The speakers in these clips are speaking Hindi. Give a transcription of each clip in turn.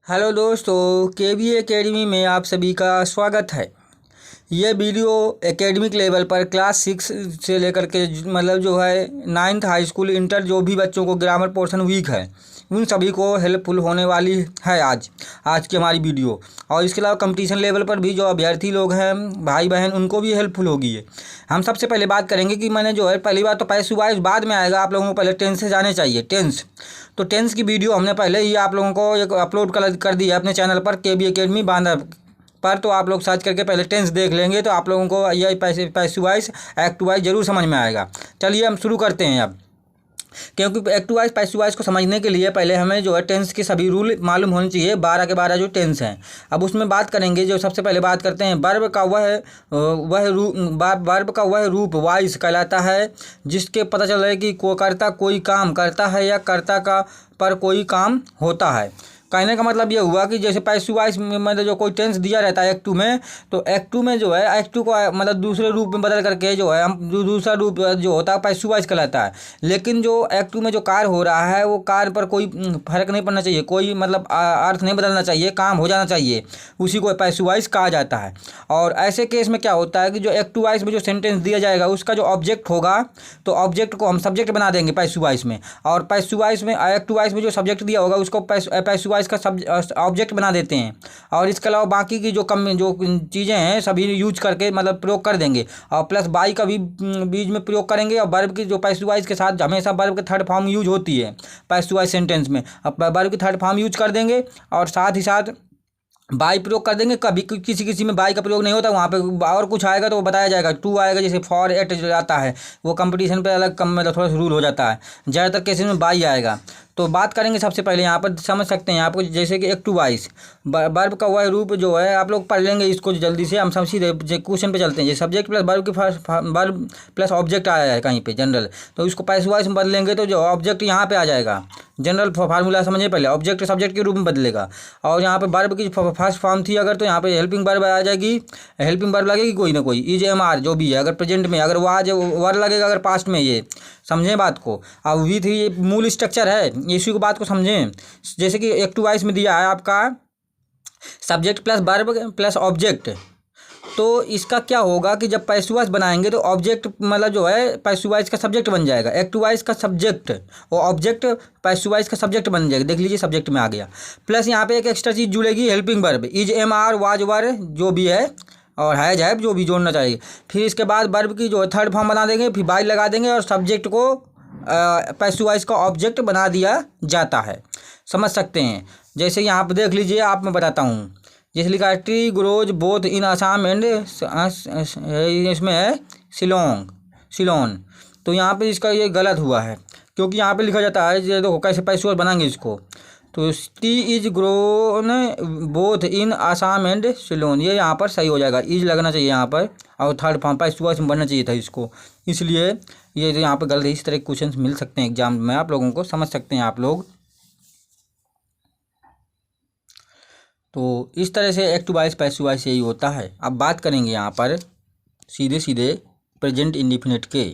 हेलो दोस्तों, केबी एकेडमी में आप सभी का स्वागत है। ये वीडियो एकेडमिक लेवल पर क्लास 6 से लेकर के मतलब जो है 9th हाई स्कूल इंटर जो भी बच्चों को ग्रामर पोर्शन वीक है उन सभी को हेल्पफुल होने वाली है आज की हमारी वीडियो। और इसके अलावा कंपटीशन लेवल पर भी जो अभ्यर्थी लोग हैं भाई बहन उनको भी हेल्पफुल होगी ये। हम सबसे पहले बात करेंगे कि मैंने जो है पहली बार तो पैसे वाइज बाद में आएगा, आप लोगों को पहले टेंस से जाने चाहिए। टेंस तो टेंस की वीडियो हमने पहले ही आप लोगों को एक अपलोड कर दी है अपने चैनल पर केबी एकेडमी बांदा पर। तो आप लोग सर्च करके पहले टेंस देख लेंगे तो आप लोगों को यह पैसे वाइज एक्ट वाइज जरूर समझ में आएगा। चलिए हम शुरू करते हैं अब, क्योंकि एक्ट वाइज पैसे वाइज को समझने के लिए पहले हमें जो है टेंस के सभी रूल मालूम होने चाहिए। 12 के 12 जो टेंस हैं अब उसमें बात करेंगे। जो सबसे पहले बात करते हैं वर्ब का वर्ब का वह रूप वाइज कहलाता है जिसके पता चल रहा है कि कर्ता कोई काम करता है या कर्ता का पर कोई काम होता है। कहने का मतलब ये हुआ कि जैसे पैसिव वॉइस में मतलब जो कोई टेंस दिया रहता है एक्ट टू में, तो एक्ट टू में जो है एक्ट टू को मतलब दूसरे रूप में बदल करके जो है हम दूसरा रूप जो होता है पैसिव वॉइस कहलाता है। लेकिन जो एक्ट टू में जो कार्य हो रहा है वो कार्य पर कोई फर्क नहीं पड़ना चाहिए, कोई मतलब अर्थ नहीं बदलना चाहिए, काम हो जाना चाहिए, उसी को पैसिव वॉइस कहा जाता है। और ऐसे केस में क्या होता है कि जो एक्ट टू वॉइस में जो सेंटेंस दिया जाएगा उसका जो ऑब्जेक्ट होगा तो ऑब्जेक्ट को हम सब्जेक्ट बना देंगे पैसिव वॉइस में, और पैसिव वॉइस में एक्ट टू वॉइस में जो सब्जेक्ट दिया होगा उसको पैसिव वॉइस का ऑब्जेक्ट बना देते हैं। और इसके अलावा बाकी की जो चीज़ें हैं सभी यूज करके मतलब प्रयोग कर देंगे, और प्लस बाई का भी बीच में प्रयोग करेंगे। और वर्ब की जो पैसिव वॉइस के साथ हमेशा वर्ब की थर्ड फॉर्म यूज होती है पैसिव वॉइस सेंटेंस में, अब वर्ब की थर्ड फॉर्म यूज कर देंगे और साथ ही साथ बाई प्रयोग कर देंगे। कभी किसी किसी में बाई का प्रयोग नहीं होता, वहाँ पे और कुछ आएगा तो वो बताया जाएगा। टू आएगा जैसे फॉर एट जो आता है वो कंपटीशन पे अलग कम मतलब थोड़ा सा रूल हो जाता है, ज़्यादातर केसेस में बाई आएगा। तो बात करेंगे सबसे पहले यहाँ पर समझ सकते हैं आपको जैसे कि एक्ट टू वॉइस वर्ब का वह रूप जो है आप लोग पढ़ लेंगे इसको जल्दी से। हम सब सीधे क्वेश्चन पे चलते हैं। जैसे सब्जेक्ट प्लस वर्ब की वर्ब प्लस ऑब्जेक्ट आया है कहीं पे जनरल, तो इसको पैसिव वॉइस में बदलेंगे तो जो ऑब्जेक्ट यहाँ पे आ जाएगा। जनरल फार्मूला समझिए पहले, ऑब्जेक्ट सब्जेक्ट के रूप में बदलेगा। और यहाँ पे वर्ब की फर्स्ट फॉर्म थी अगर तो यहाँ पे हेल्पिंग वर्ब आ जाएगी, हेल्पिंग वर्ब लगेगी कोई ना कोई, इज एम आर जो भी है। अगर प्रेजेंट में अगर वो आज वर लगेगा, अगर पास्ट में, ये समझें बात को। अब विथ ये मूल स्ट्रक्चर है, इसी को बात को समझें। जैसे कि एक्ट टू वॉइस में दिया है आपका subject plus verb plus object, तो इसका क्या होगा कि जब पैसिव वॉइस बनाएंगे तो ऑब्जेक्ट मतलब जो है पैसिव वॉइस का सब्जेक्ट बन जाएगा, एक्ट टू वॉइस का सब्जेक्ट और ऑब्जेक्ट पैसिव वॉइस का सब्जेक्ट बन जाएगा। देख लीजिए सब्जेक्ट में आ गया। प्लस यहाँ पे एक एक्स्ट्रा चीज़ जुड़ेगी helping verb, is am are was were जो भी है और हैज हैव जो भी जोड़ना चाहिए। फिर इसके बाद वर्ब की जो है थर्ड फॉर्म बना देंगे, फिर बाई लगा देंगे और सब्जेक्ट को पैसिव वॉइस का ऑब्जेक्ट बना दिया जाता है। समझ सकते हैं। जैसे यहाँ पर देख लीजिए, आप मैं बताता हूँ। जैसे लिखा है tree grows both in Assam and इसमें है सिलोन। तो यहाँ पे इसका ये गलत हुआ है क्योंकि यहाँ पे लिखा जाता है ये देखो कैसे पैसिव वॉइस बनाएंगे इसको। तो T is grown both in Assam and Ceylon, ये यहाँ पर सही हो जाएगा, इज लगना चाहिए यहाँ पर और थर्ड फॉर्म पैसिव वॉइस में बनना चाहिए था इसको, इसलिए ये जो यहाँ पर गलत है। इस तरह के क्वेश्चन मिल सकते हैं एग्जाम में, आप लोगों को समझ सकते हैं आप लोग। तो इस तरह से एक्ट वॉइस पैसिव वॉइस यही होता है। अब बात करेंगे यहाँ पर सीधे सीधे प्रेजेंट इंडिफिनिट के।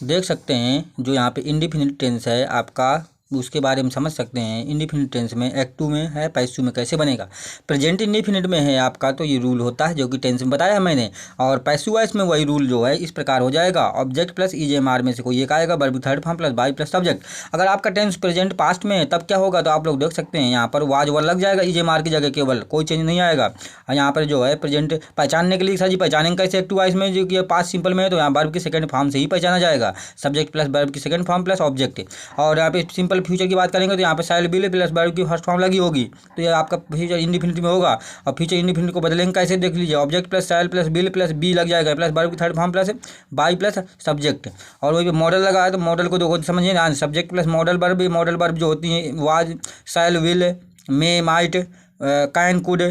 देख सकते हैं जो यहाँ पे इंडिफिनिट टेंस है आपका, उसके बारे में समझ सकते हैं। इंडिफिनिट टेंस में एक्ट टू में है, पैसिव में कैसे बनेगा। प्रेजेंट इंडिफिनिट में है आपका तो ये रूल होता है जो कि टेंस में बताया मैंने, और पैसिव वॉइस में वही रूल जो है इस प्रकार हो जाएगा। Object plus is am are में से कोई एक आएगा, verb third form plus by plus subject. अगर आपका टेंस प्रेजेंट पास्ट में है तब क्या होगा तो आप लोग देख सकते हैं यहाँ पर वाज वर लग जाएगा, इज एम आर की जगह केवल, कोई चेंज नहीं आएगा। और यहाँ पर जो है प्रेजेंट पहचानने के लिए सर जी पहचानेंगे कैसे एक्ट टू वॉइस में, जो कि पास्ट सिंपल में है तो यहाँ वर्ब की सेकंड फॉर्म से ही पहचाना जाएगा, सब्जेक्ट प्लस वर्ब की सेकंड फॉर्म प्लस ऑब्जेक्ट। और यहाँ पे सिंपल फ्यूचर की बात करेंगे तो यहाँ पे शैल बी प्लस वर्ब की फर्स्ट फॉर्म लगी होगी, तो ये आपका फ्यूचर इंडिफिनिट में होगा। और फ्यूचर इंडिफिनिट को बदलेंगे कैसे देख लीजिए, object plus shall plus will plus be लग जाएगा, प्लस वर्ब की third form plus by plus subject. और वही पे मॉडल लगा है तो मॉडल को देखो समझिए ना, सब्जेक्ट प्लस मॉडल वर्ब जो होती हैं was shell will may might can could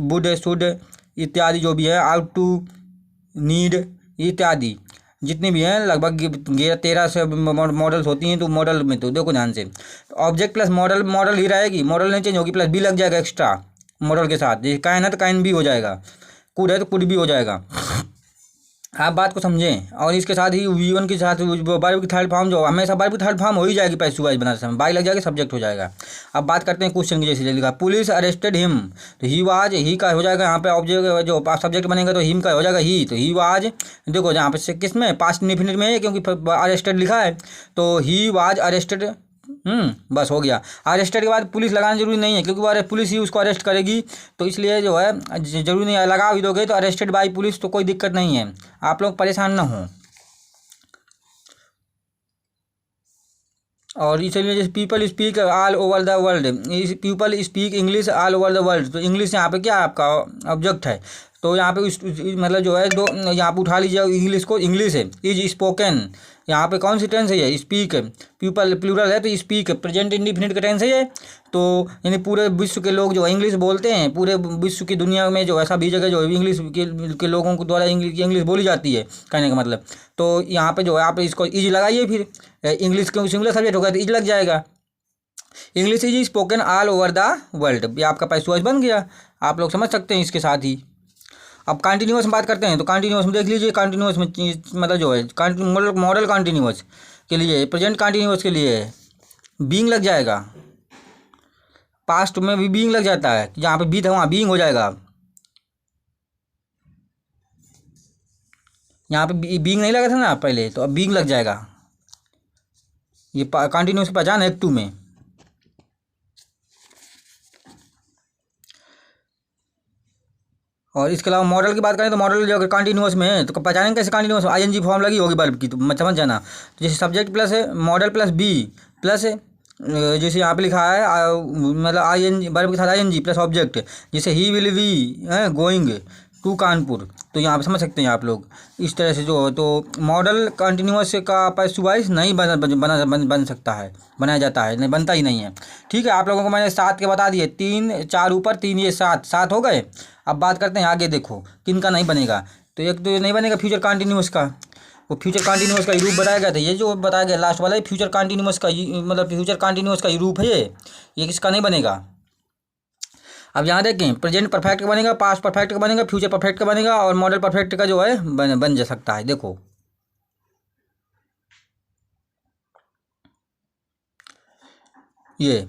would should इत्यादि जो भी है, आउट टू नीड इत्यादि जितनी भी हैं लगभग 13 से मॉडल्स होती हैं। तो मॉडल में तो देखो ध्यान से ऑब्जेक्ट प्लस मॉडल ही रहेगी, मॉडल नहीं चेंज होगी, प्लस बी लग जाएगा एक्स्ट्रा मॉडल के साथ। जैसे कैन है तो कैन भी हो जाएगा, कुड है तो कुड भी हो जाएगा। आप बात को समझें। और इसके साथ ही V1 के साथ वर्ब की थर्ड फॉर्म जो हमेशा वर्ब की थर्ड फॉर्म हो ही जाएगी पैसिव वॉइस बनाते समय, बाई लग जाएगी सब्जेक्ट हो जाएगा। अब बात करते हैं क्वेश्चन की, जैसे लिखा पुलिस अरेस्टेड हिम, तो ही वाज, ही का हो जाएगा यहाँ पे ऑब्जेक्ट, जो सब्जेक्ट बनेगा तो हिम का हो जाएगा ही, तो ही वाज। देखो यहाँ पे किस में, पास्ट इंडेफिनिट में है क्योंकि अरेस्टेड लिखा है, तो ही वाज अरेस्टेड। बस हो गया। अरेस्टेड के बाद पुलिस लगाना जरूरी नहीं है क्योंकि वो पुलिस ही उसको अरेस्ट करेगी, तो इसलिए जो है जरूरी नहीं है, लगा भी दोगे तो अरेस्टेड बाई पुलिस तो कोई दिक्कत नहीं है, आप लोग परेशान ना हो। और इसलिए जैसे people speak all over the world, people speak English all over the world, तो इंग्लिश यहाँ पे क्या आपका ऑब्जेक्ट है, तो यहाँ पे मतलब जो है दो यहाँ पे उठा लीजिए इंग्लिश को, इंग्लिश है इज स्पोकन, यहाँ पे कौन सी टेंस है ये, स्पीक, पीपल प्लूरल है तो स्पीक प्रेजेंट इंडिफिनिट का टेंस है ये, तो यानी पूरे विश्व के लोग जो इंग्लिश बोलते हैं, पूरे विश्व की दुनिया में जो है सभी जगह जो इंग्लिश के लोगों को द्वारा इंग्लिश बोली जाती है, कहने का मतलब। तो यहाँ पे जो है आप इसको इज लगाइए, फिर इंग्लिश क्योंकि सिंगुलर सब्जेक्ट होगा तो इज लग जाएगा। English is spoken all over the world, ये आपका पैसिव वॉइस बन गया, आप लोग समझ सकते हैं इसके साथ ही। अब कंटिन्यूअस में बात करते हैं, तो कंटिन्यूअस में देख लीजिए, कंटिन्यूअस में मतलब जो है मॉडल कंटिन्यूअस के लिए, प्रेजेंट कंटिन्यूअस के लिए बीइंग लग जाएगा, पास्ट में भी बीइंग लग जाता है, जहाँ पे बी था वहाँ बीइंग हो जाएगा, यहाँ पे बीइंग नहीं लगा था ना पहले, तो अब बीइंग लग जाएगा, ये कंटिन्यूअस की पहचान है एक्ट 2 में। और इसके अलावा मॉडल की बात करें तो मॉडल जो अगर कंटिन्यूअस में है तो पहचानेंगे कैसे, कंटिन्यूअस आईएनजी फॉर्म लगी होगी वर्ब की, तो समझ जाना। तो जैसे सब्जेक्ट प्लस है मॉडल प्लस बी प्लस जैसे यहाँ पे लिखा है मतलब आईएनजी वर्ब के साथ आईएनजी प्लस ऑब्जेक्ट, जैसे he will be going to Kanpur, तो यहाँ पे समझ सकते हैं आप लोग इस तरह से जो, तो मॉडल कंटिन्यूअस का पैसिव वॉइस नहीं बन सकता है, बनाया जाता है नहीं, बनता ही नहीं है। ठीक है, आप लोगों को मैंने 7 के बता दिए, 3 4 ऊपर 3 ये 7 हो गए। अब बात करते हैं आगे, देखो किन का नहीं बनेगा, तो एक तो नहीं बनेगा फ्यूचर कंटिन्यूअस का, वो फ्यूचर कंटिन्यूअस का ही रूप बताया गया था, ये जो बताया गया लास्ट वाला फ्यूचर कंटिन्यूअस का मतलब फ्यूचर कंटिन्यूअस का ही रूप है ये किसका नहीं बनेगा। अब यहाँ देखें प्रेजेंट परफेक्ट का बनेगा, पास्ट परफेक्ट का बनेगा, फ्यूचर परफेक्ट का बनेगा, और मॉडल परफेक्ट का जो है बन जा सकता है। देखो ये,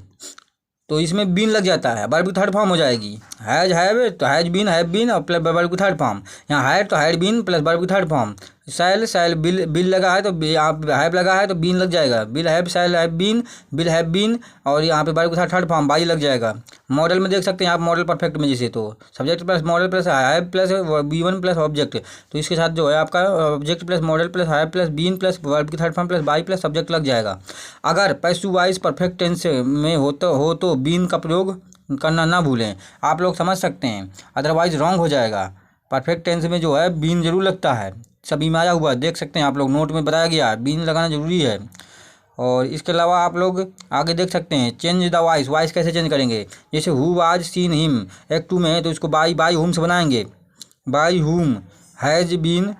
तो इसमें बीन लग जाता है, वर्ब की थर्ड फॉर्म हो जाएगी, हैज हैव तो हैज बीन हैव बीन और प्लस वर्ब की थर्ड फॉर्म, यहाँ हैड तो हैड बीन प्लस वर्ब की थर्ड फॉर्म, शैल बिल लगा है तो आप हैव लगा है तो बीन लग जाएगा, will have shall have been, और यहाँ पे वर्ब के थर्ड फॉर्म बाई लग जाएगा। मॉडल में देख सकते हैं आप, मॉडल परफेक्ट में जैसे तो subject plus modal plus have plus B1 plus object, तो इसके साथ जो है आपका object plus modal plus have plus been plus verb की third form plus by plus subject लग जाएगा। अगर पैसिव वॉइस परफेक्ट टेंस में हो तो बीन का प्रयोग करना ना भूलें, आप लोग समझ सकते हैं, अदरवाइज रॉन्ग हो जाएगा। परफेक्ट टेंस में जो है बीन जरूर लगता है, सभी में आया हुआ देख सकते हैं आप लोग, नोट में बताया गया है बीन लगाना जरूरी है। और इसके अलावा आप लोग आगे देख सकते हैं चेंज द वॉइस कैसे चेंज करेंगे, जैसे who was seen him act 2 में है तो इसको बाई हुम से बनाएंगे, by whom has been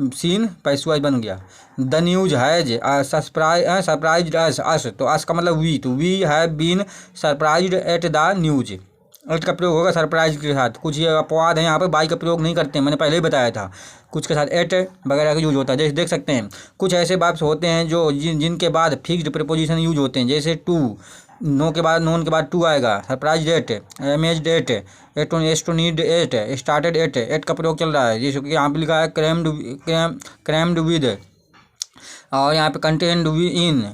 seen passive voice बन गया। The news has surprised us, तो अस का मतलब वी, तो we have been surprised at the news, at का प्रयोग होगा सरप्राइज के साथ। कुछ ये अपवाद हैं यहाँ पर बाई का प्रयोग नहीं करते हैं, मैंने पहले ही बताया था, कुछ के साथ एट वगैरह का यूज होता है। जैसे देख सकते हैं कुछ ऐसे वर्ब्स होते हैं जो जिनके बाद फिक्स्ड प्रीपोजिशन यूज होते हैं, जैसे टू, नो के बाद नोन के बाद टू आएगा, surprise at, amazed at, astonished at, startled at का प्रयोग चल रहा है, जैसे कि यहाँ पे लिखा है क्रैम्ड विद, और यहाँ पे कंटेंड इन,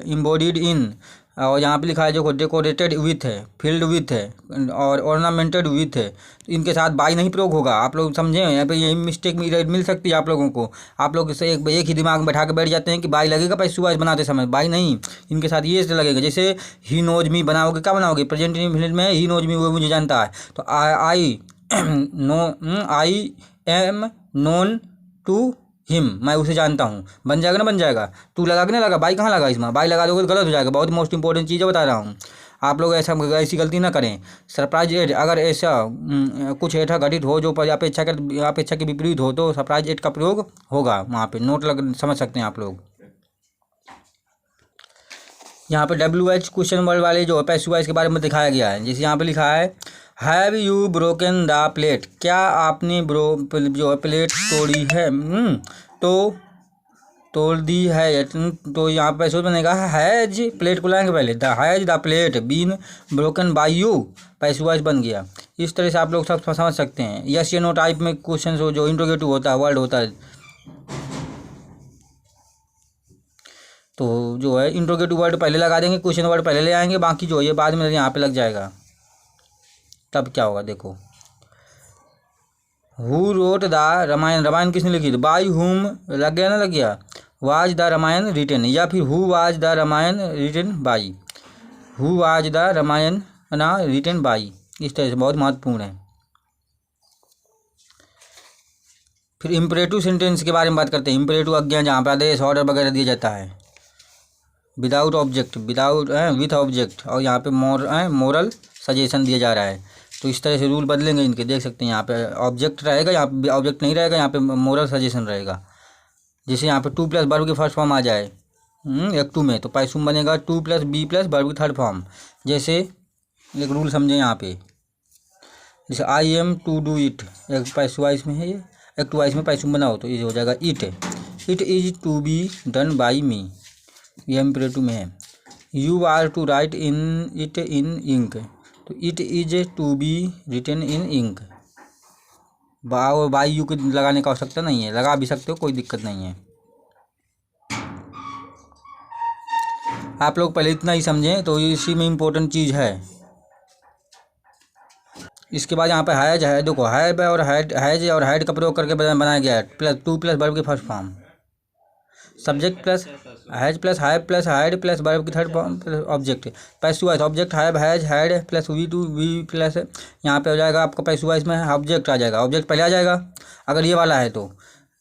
इम्बॉडीड इन, और यहाँ पे लिखा है जो डेकोरेटेड विथ है, फील्ड विथ है, और ऑर्नामेंटेड विथ है, तो इनके साथ बाई नहीं प्रयोग होगा। आप लोग समझें, यहाँ पे ये मिस्टेक मिल सकती है आप लोगों को, आप लोग इसे एक ही दिमाग में बैठा के बैठ जाते हैं कि बाई लगेगा पैसिव वॉइस बनाते समय, बाई नहीं, इनके साथ ये लगेगा। जैसे ही नोज मी बनाओगे, क्या बनाओगे, प्रेजेंट इंडेफिनिट में ही नोज मी वो मुझे जानता है, तो I am known to him, मैं उसे जानता हूँ, बन जाएगा ना, बन जाएगा। तू लगा कि नहीं लगा, बाई कहाँ लगा, इसमें बाई लगा दोगे तो गलत हो जाएगा, बहुत मोस्ट इंपॉर्टेंट चीज़ें बता रहा हूँ, आप लोग ऐसी गलती ना करें। सरप्राइज एट, अगर ऐसा कुछ ऐसा घटित हो जो अपेक्षा के विपरीत हो तो सरप्राइज एट का प्रयोग होगा, वहाँ पे नोट समझ सकते हैं आप लोग। यहाँ पे WH क्वेश्चन वर्ड वाले जो पैसिव वॉइस के बारे में दिखाया गया है, जैसे यहाँ पे लिखा है have you broken the plate, क्या आपने जो है प्लेट तोड़ी है? तो तोड़ दी है। तो यहाँ पे पैसे बनेगा हैज, प्लेट को लाएंगे पहले, the has the plate been broken by you, passivise बन गया। इस तरह से आप लोग सब समझ सकते हैं। यस या नो टाइप में क्वेश्चन हो, जो इंट्रोगेटिव होता है, वर्ड होता है, तो जो है इंट्रोगेटिव वर्ड पहले लगा देंगे, क्वेश्चन वर्ड पहले ले आएंगे, बाकी जो है ये बाद में यहाँ पे लग जाएगा। तब क्या होगा देखो, who wrote the Ramayana, Ramayana किसने लिखी? बाय हुम लग गया ना, लग गया। वाज द रामायण रिटन, या फिर who was the Ramayana written by, who was the Ramayana ना रिटन बाई। इस तरह से बहुत महत्वपूर्ण है। फिर इम्परेटिव सेंटेंस के बारे में बात करते हैं। इम्परेटिव आज्ञा, जहाँ पर आदेश ऑर्डर वगैरह दिया जाता है विदाउट ऑब्जेक्ट, विथ ऑब्जेक्ट, और यहाँ पे मोरल सजेशन दिया जा रहा है। तो इस तरह से रूल बदलेंगे इनके, देख सकते हैं। यहाँ पे ऑब्जेक्ट रहेगा, यहाँ पे ऑब्जेक्ट नहीं रहेगा, यहाँ पे मोरल सजेशन रहेगा। जैसे यहाँ पे टू प्लस वर्ब की फर्स्ट फॉर्म आ जाए एक टू में, तो पैसुम बनेगा to plus be plus verb की थर्ड फॉर्म। जैसे एक रूल समझे यहाँ पे, जैसे I am to do it, एक पैसवाइज में है ये, एक टू वाइज में पैसुम बनाओ तो ये हो जाएगा it is to be done by me, ये इम्परेटिव में है। You are to write in it in ink, तो it is to be written in ink. By you को लगाने का आवश्यकता नहीं है, लगा भी सकते हो, कोई दिक्कत नहीं है। आप लोग पहले इतना ही समझें तो इसी में इम्पोर्टेंट चीज़ है। इसके बाद यहाँ पे हैज है, देखो हैव और हैज और हैड का प्रयोग करके बनाया गया है। प्लस टू प्लस वर्ब की first form, subject plus has plus have plus had plus verb की third form plus object. Passivise object have has had plus V to V plus, यहाँ पे हो जाएगा आपका पैसिवाइज में ऑब्जेक्ट आ जाएगा, ऑब्जेक्ट पहले आ जाएगा अगर ये वाला है तो।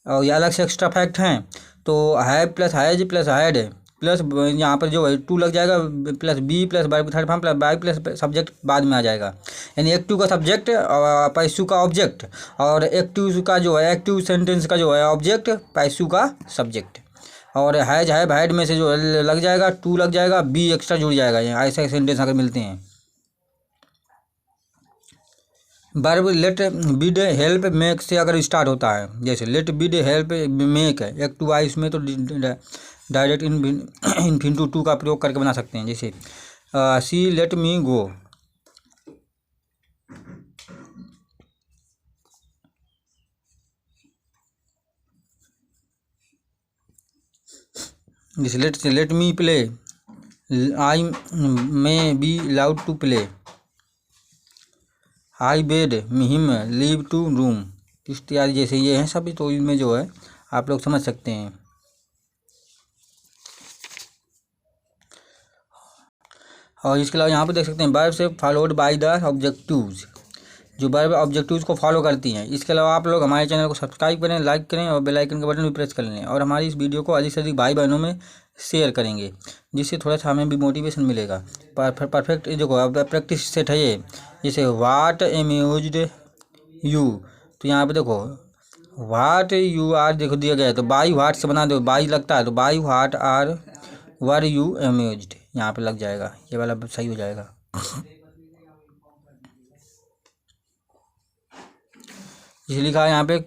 और ये अलग से एक्स्ट्रा फैक्ट हैं, तो have plus has plus had plus यहाँ पर जो है टू लग जाएगा, प्लस बी प्लस वर्ब की third form plus by plus subject बाद में आ जाएगा। यानी एक्टिव का सब्जेक्ट और पैसू का ऑब्जेक्ट, और एक्टिव का जो है एक्टिव सेंटेंस का जो है ऑब्जेक्ट, पैसू का सब्जेक्ट। और हैज हैव हैड में से जो लग जाएगा टू लग जाएगा, बी एक्स्ट्रा जुड़ जाएगा। ऐसे सेंटेंस अगर मिलते हैं। Verb let bid help make से अगर स्टार्ट होता है, जैसे लेट बिड हेल्प मेक है, एक टू आई इसमें तो डायरेक्ट इन्फिनिटिव टू का प्रयोग करके बना सकते हैं। जैसे सी लेट मी गो, जैसे let me play, I may be allowed to play, I bade him leave to room, इत्यादि जैसे ये हैं सभी। तो इनमें जो है आप लोग समझ सकते हैं। और इसके अलावा यहाँ पे देख सकते हैं वर्ब से फॉलोड बाय द ऑब्जेक्टिव्स, जो वर्ब ऑब्जेक्टिव्स को फॉलो करती हैं। इसके अलावा आप लोग हमारे चैनल को सब्सक्राइब करें, लाइक करें और बेल आइकन का बटन भी प्रेस कर लें, और हमारी इस वीडियो को अधिक से अधिक भाई बहनों में शेयर करेंगे, जिससे थोड़ा सा हमें भी मोटिवेशन मिलेगा। परफेक्ट देखो प्रैक्टिस सेट है ये। जैसे वाट अम्यूज्ड यू, तो यहाँ पे देखो वाट यू आर देखो दिया गया है, तो बाई वाट से बना दो, बाई लगता है तो by what are were you amused, यहाँ पे लग जाएगा, ये वाला सही हो जाएगा। इसे लिखा है यहाँ पे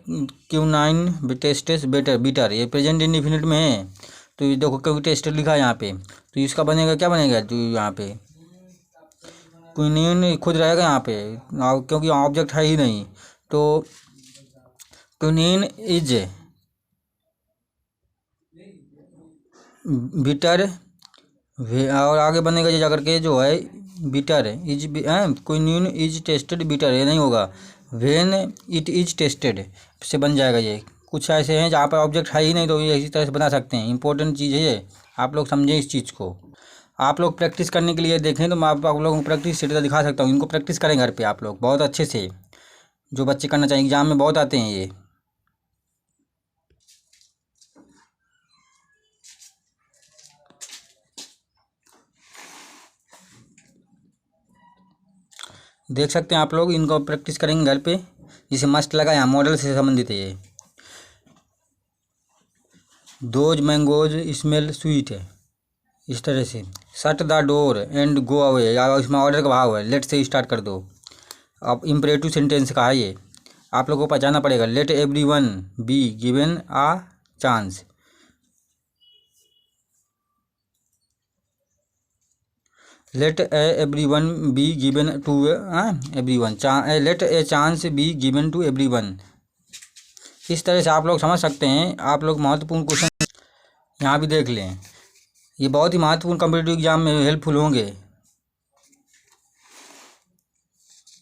Q9 टेस्टेस बेटर बीटर, ये प्रेजेंट इंडिफिनिट में है। तो ये देखो क्योंकि टेस्टेड लिखा है यहाँ पे, तो इसका बनेगा क्या बनेगा, तो यहाँ पे क्विनिन खुद रहेगा यहाँ पे, क्योंकि ऑब्जेक्ट है ही नहीं। तो क्विनिन इज बीटर, और आगे बनेगा ये जाकर के जो है bitter is, quinine is tasted bitter, ये नहीं होगा, वेन इट इज टेस्टेड से बन जाएगा। ये कुछ ऐसे हैं जहाँ पर ऑब्जेक्ट है ही नहीं, तो ये इसी तरह से बना सकते हैं। इंपॉर्टेंट चीज़ है ये, आप लोग समझें इस चीज़ को। आप लोग प्रैक्टिस करने के लिए देखें तो मैं आप लोगों को प्रैक्टिस सेट दिखा सकता हूँ। इनको प्रैक्टिस करें घर पे आप लोग बहुत अच्छे से, जो बच्चे करना चाहिए, एग्जाम में बहुत आते हैं ये। देख सकते हैं आप लोग, इनको प्रैक्टिस करेंगे घर पे। जिसे मस्ट लगा यहाँ मॉडल से संबंधित है ये। दोज मैंगोज स्मेल स्वीट है, इस तरह से। Shut the door and go away, या इसमें ऑर्डर का भाव है, लेट से स्टार्ट कर दो। अब इम्परेटिव सेंटेंस का है ये, आप लोगों को पहचानना पड़ेगा। Let everyone be given a chance. Let everyone be given to everyone, let a chance be given to everyone. इस तरह से आप लोग समझ सकते हैं। आप लोग महत्वपूर्ण क्वेश्चन यहाँ भी देख लें, ये बहुत ही महत्वपूर्ण कॉम्पिटिटिव एग्जाम में हेल्पफुल होंगे।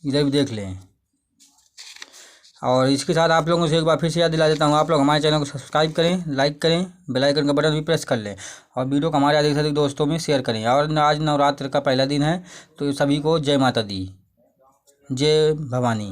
इधर भी देख लें। और इसके साथ आप लोगों से एक बार फिर से याद दिला देता हूँ, आप लोग हमारे चैनल को सब्सक्राइब करें, लाइक करें, बेल आइकन का बटन भी प्रेस कर लें और वीडियो को हमारे अधिक से अधिक दोस्तों में शेयर करें। और आज नवरात्र का पहला दिन है, तो सभी को जय माता दी, जय भवानी।